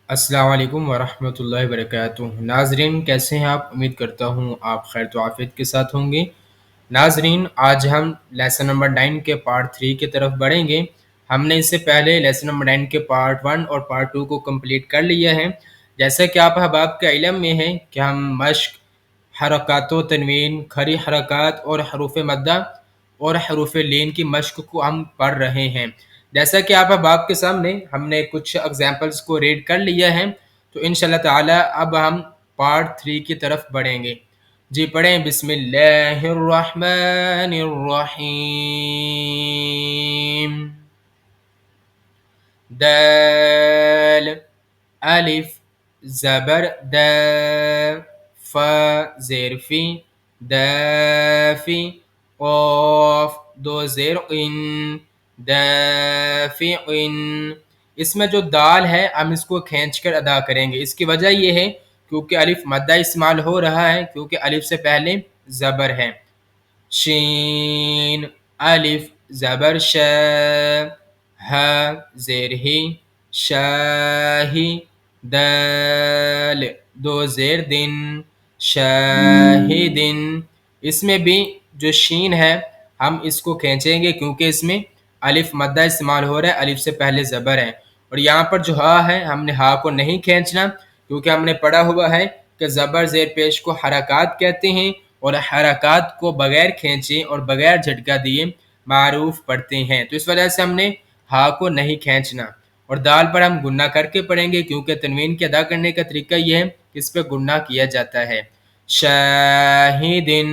السلام علیکم ورحمۃ اللہ وبرکاتہ۔ ناظرین کیسے ہیں آپ؟ امید کرتا ہوں آپ خیر و عافیت کے ساتھ ہوں گے۔ ناظرین آج ہم لیسن نمبر 9 کے پارٹ 3 کی طرف بڑھیں گے۔ ہم نے اس سے پہلے لیسن نمبر 9 کے پارٹ 1 اور پارٹ 2 کو کمپلیٹ کر لیا ہے۔ جیسا کہ آپ احباب کے علم میں ہے کہ ہم مشق، حرکات و تنوین، کھڑی حرکات اور حروف مدہ اور حروف لین کی مشق کو ہم پڑھ رہے ہیں۔ جیسا کہ آپ احباب کے سامنے ہم نے کچھ ایگزامپلس کو ریڈ کر لیا ہے، تو انشاءاللہ تعالی اب ہم پارٹ 3 کی طرف بڑھیں گے۔ جی پڑھیں، بسم اللہ الرحمن الرحیم۔ دال، الف زبر دا، فا زیر فی، دافی، قاف دو زیر ان، دافعن۔ اس میں جو دال ہے ہم اس کو کھینچ کر ادا کریں گے۔ اس کی وجہ یہ ہے کیونکہ الف مدہ استعمال ہو رہا ہے، کیونکہ الف سے پہلے زبر ہے۔ شین، الف زبر شا، ہا زیر ہی، شاہی، دال دو زیر دن، شاہدن۔ اس میں بھی جو شین ہے ہم اس کو کھینچیں گے کیونکہ اس میں الف مدہ استعمال ہو رہا ہے، الف سے پہلے زبر ہے۔ اور یہاں پر جو ہا ہے ہم نے ہا کو نہیں کھینچنا، کیونکہ ہم نے پڑھا ہوا ہے کہ زبر زیر پیش کو حرکات کہتے ہیں، اور حرکات کو بغیر کھینچے اور بغیر جھٹکا دیے معروف پڑھتے ہیں، تو اس وجہ سے ہم نے ہا کو نہیں کھینچنا۔ اور دال پر ہم گنہ کر کے پڑھیں گے، کیونکہ تنوین کے ادا کرنے کا طریقہ یہ ہے کہ اس پہ گنہ کیا جاتا ہے۔ شاہدن،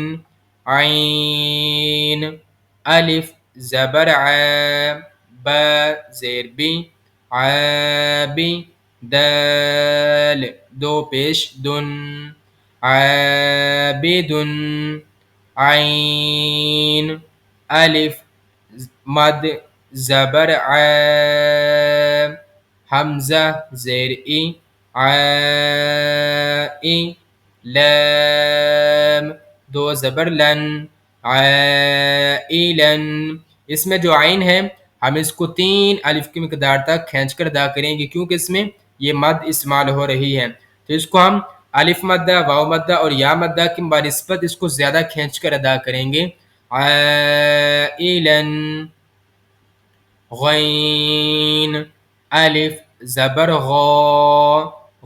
عین، الف زبر ع، با زیر بی، عابی، دال دو پیش دن، عابدن، عین، الف مد زبر ع، حمزہ زیر ای، عائی، لام دو زبر لن، عائلن۔ اس میں جو عین ہے ہم اس کو 3 الف کی مقدار تک کھینچ کر ادا کریں گے، کیونکہ اس میں یہ مد استعمال ہو رہی ہے، تو اس کو ہم الف مدہ، واو مدہ اور یا مدہ کی بنسبت اس کو زیادہ کھینچ کر ادا کریں گے۔ عائلن، غین، الف زبر غا،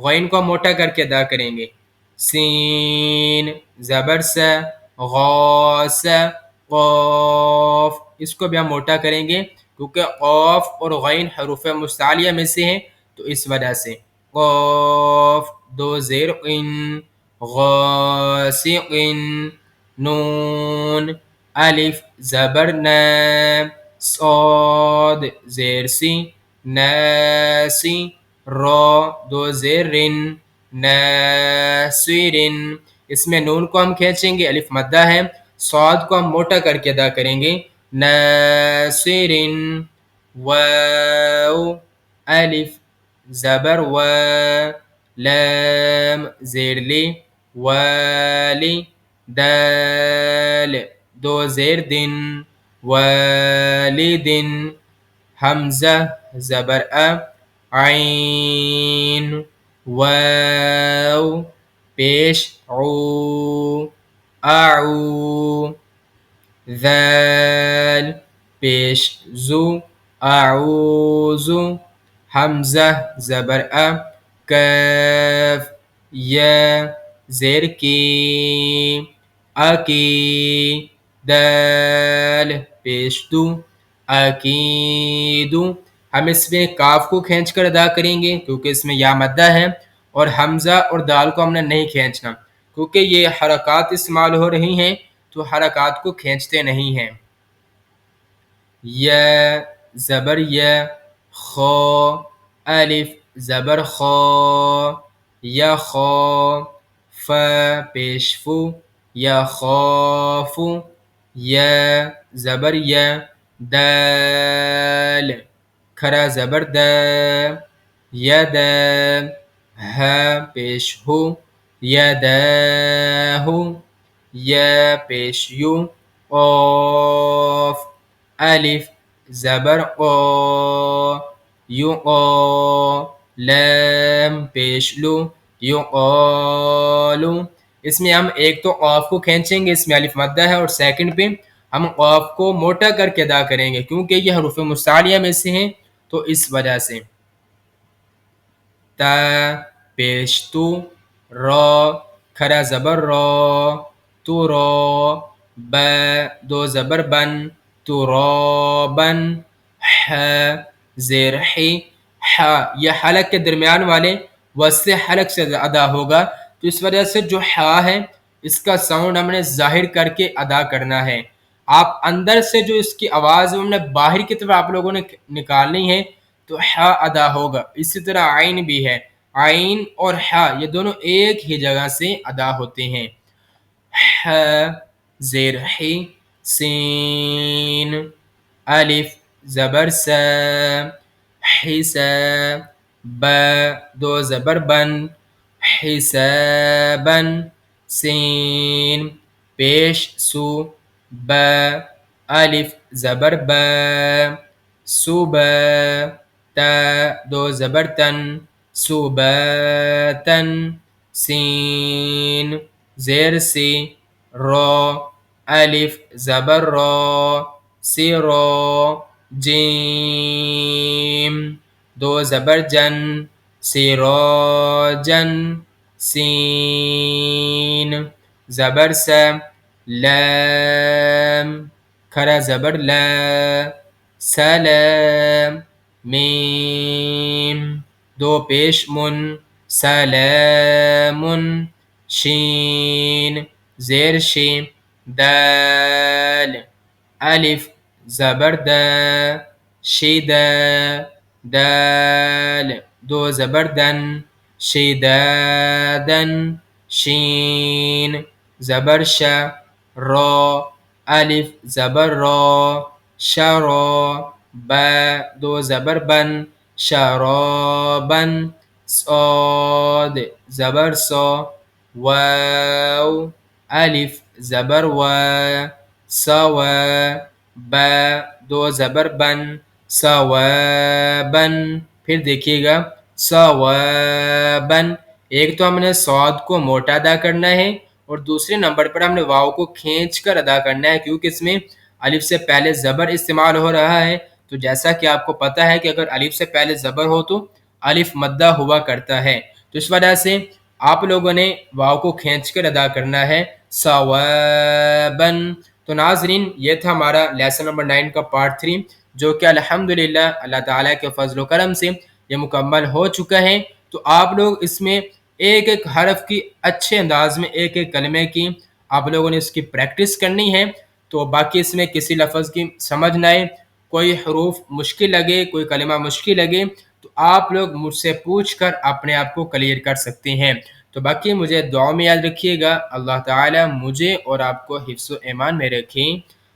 غین کو موٹا کر کے ادا کریں گے۔ سین زبر سا، غاس، قاف، اس کو بھی ہم موٹا کریں گے کیونکہ قاف اور غین حروف مستعلیہ میں سے ہیں، تو اس وجہ سے۔ قاف دو زیر قن، غاسقن، نون، الف زبر نا، صاد زیر سی، ناسی، را دو زیر رن، ناصرن۔ اس میں نون کو ہم کھینچیں گے، الف مدہ ہے، صاد کو ہم موٹا کر کے ادا کریں گے، ناصرن، واو، الف زبر و، لام زیر لی، والی، دال دو زیر دن، والدن، حمزہ زبر ا، عین، واو پیش عو، اعو، ذال پیش زو، اعوذ، حمزہ زبر ا، کاف، یا زیر کی، اکی، دال پیش دو، اکیدو۔ ہم اس میں کاف کو کھینچ کر ادا کریں گے کیونکہ اس میں یا مدہ ہے، اور حمزہ اور دال کو ہم نے نہیں کھینچنا کیونکہ یہ حرکات استعمال ہو رہی ہیں، تو حرکات کو کھینچتے نہیں ہیں۔ یا زبر یا، خا، الف زبر خا، یا خا، فا پیش فو، یا خافو، یا زبر یا، دال کھرا زبر دا، یدا، ہا پیش ہو، یداہو، یا پیش یو، قاف، الف زبر قا، یقا، لام پیش لو یقالو، اس میں ہم ایک تو قاف کو کھینچیں گے، اس میں الف مدہ ہے، اور سیکنڈ پہ ہم قاف کو موٹا کر کے ادا کریں گے کیونکہ یہ حروف مستعلیہ میں سے ہیں، تو اس وجہ سے تا پیش تو، را کھڑا زبر را، تو را، ب دو زبر بن، تو را بن، ح زیر حی، ح یہ حلق کے درمیان والے وسط حلق سے ادا ہوگا، تو اس وجہ سے جو ح ہے اس کا ساؤنڈ ہم نے ظاہر کر کے ادا کرنا ہے۔ آپ اندر سے جو اس کی آواز ہم نے باہر کی طرف آپ لوگوں نے نکالنی ہے تو ح ادا ہوگا۔ اسی طرح عین بھی ہے، عین اور ح یہ دونوں ایک ہی جگہ سے ادا ہوتے ہیں۔ ح زیر حی، سین الف زبر س، حسا، ب دو زبر بن، حسابن، سین پیش سو، ب الف زبر ب، صوبا، تا دو زبر تن، صوباتن، سین زیر سی، را الف زبر را، سرا، جیم دو زبر جن، سراجن، سین زبر س، لام کھڑا زبر لا، سلام، میم دو پیش من، سلام، شین زیر شیم، دال الف زبر دا، شدا، دال دو زبر دن، شدادن، شین زبر شا، را الف زبر را، شرا، با دو زبر بن، شرابن، صاد زبر سا، واو الف زبر و، سوا، با دو زبر بن، سوابن، پھر دیکھیے گا سوابن، ایک تو ہم نے صاد کو موٹا ادا کرنا ہے اور دوسرے نمبر پر ہم نے واو کو کھینچ کر ادا کرنا ہے کیونکہ اس میں الف سے پہلے زبر استعمال ہو رہا ہے، تو جیسا کہ آپ کو پتہ ہے کہ اگر الف سے پہلے زبر ہو تو الف مدہ ہوا کرتا ہے، تو اس وجہ سے آپ لوگوں نے واو کو کھینچ کر ادا کرنا ہے ثوابن۔ تو ناظرین یہ تھا ہمارا لیسن نمبر 9 کا پارٹ 3 جو کہ الحمدللہ اللہ تعالیٰ کے فضل و کرم سے یہ مکمل ہو چکا ہے۔ تو آپ لوگ اس میں ایک ایک حرف کی اچھے انداز میں ایک ایک کلمے کی آپ لوگوں نے اس کی پریکٹس کرنی ہے، تو باقی اس میں کسی لفظ کی سمجھ نہ آئے، کوئی حروف مشکل لگے، کوئی کلمہ مشکل لگے تو آپ لوگ مجھ سے پوچھ کر اپنے آپ کو کلیئر کر سکتے ہیں۔ تو باقی مجھے دعا میں یاد رکھیے گا، اللہ تعالی مجھے اور آپ کو حفظ و ایمان میں رکھیں۔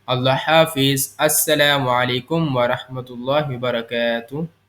اللہ حافظ، السلام علیکم ورحمۃ اللہ وبرکاتہ۔